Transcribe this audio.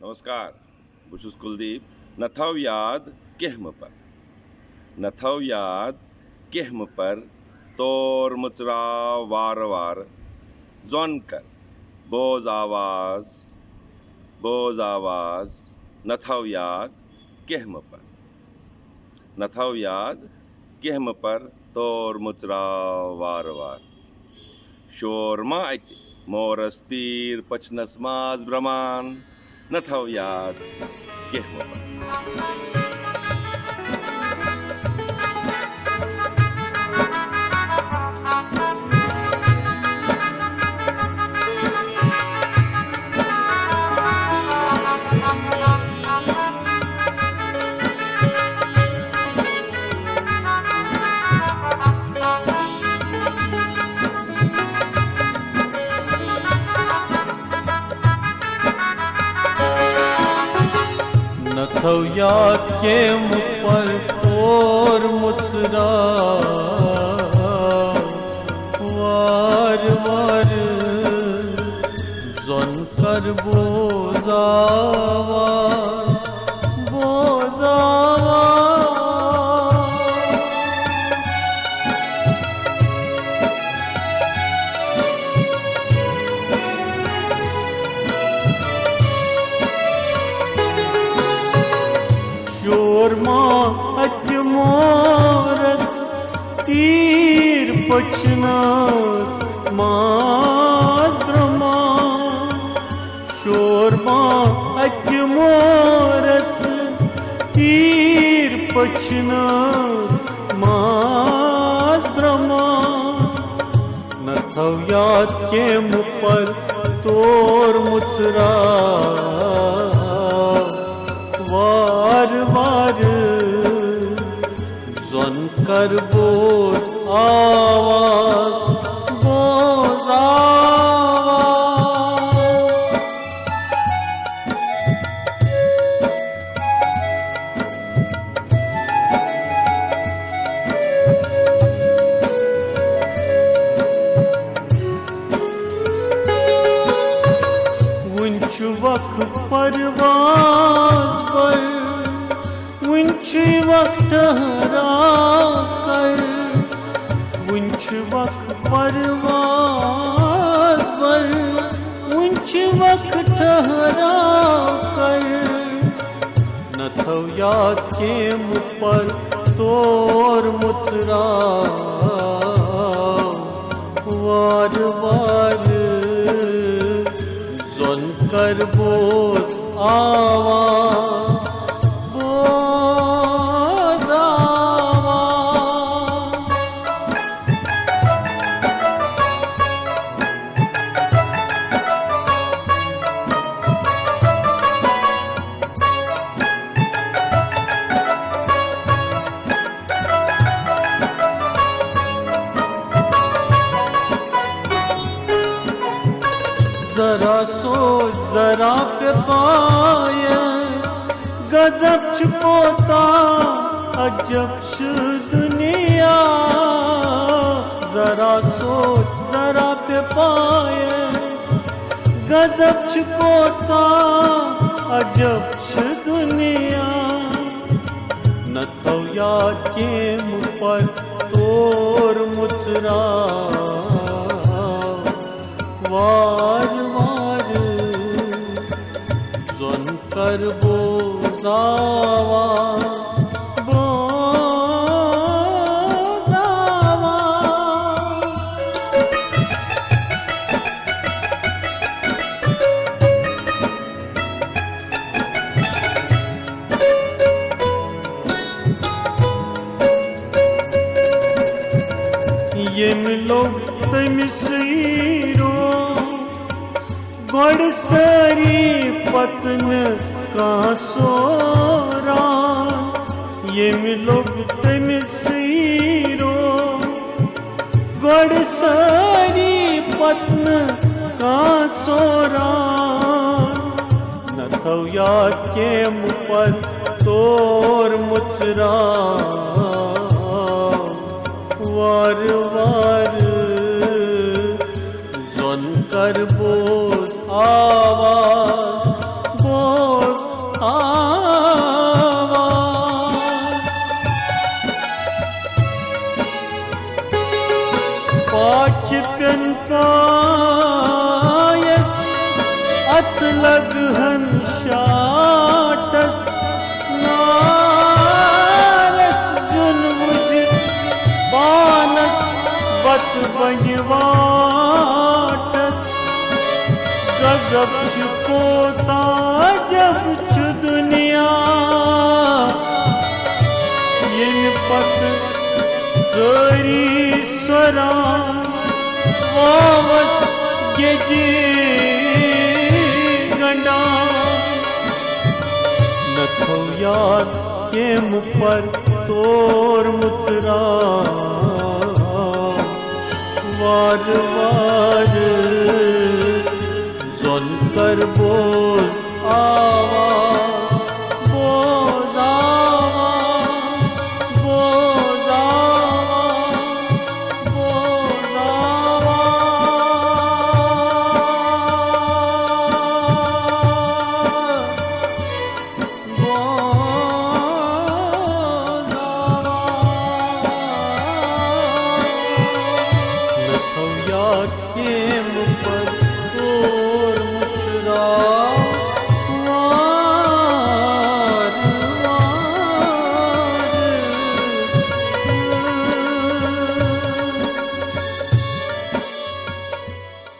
नमस्कार बह छुस कुलदीप न थव याद केहम पर न थव याद केहम पर तोर मुचराव वार वार जोन कर बोझ आवाज न थव याद केहम पर न थव याद केहम पर तोर मुचराव वार वार शोर मा अति मोरस तीर पचनस माज ब्रह्मान न थव याद केहम पर न थव याद केहम पर तोर मुचराव वार वार जोन कर बोझ आवाज शोर मां अच मोरस तीर पचनस माद्रमा शोर मां अच मोरस तीर पचनस माद्रमा न थव याद केहम पर तोर मुचराव वार वार जोन कर बोझ आवाज वुंच वक्त परवाज पर वुंच वक्त ठहरा कर वुंच वक्त परवाज पर वुंच वक्त ठहरा कर न थव याद केहम पर तोर मुचराव वार वार जोन कर बोझ आवाज जरा सोच जरा पे पायस गजब छुपोता अजब दुनिया जरा सोच जरा पे पायस गजब छुपोता अजब दुनिया न थव याद केहम पर तोर मुचराव वार वार जोन कर बोझ आवाज येम लोग तमिस गोड़ सारी पतन का सोरा ये मिलो तमिस गोड़ सारी पतन का सोरा न थव याद केहम पर तोर मुचराव वार वार जोन कर बोझ आवाज अथ लगहन शाटस नारस जुन मुझ बानस बत बंजवाटस गजब पोता जब छु दुनिया इन पत सोरी स्वरा वावस गेजी गंडा नथो याद के मुपर तोर मुचरा वार वार जोन कर बोझ आवा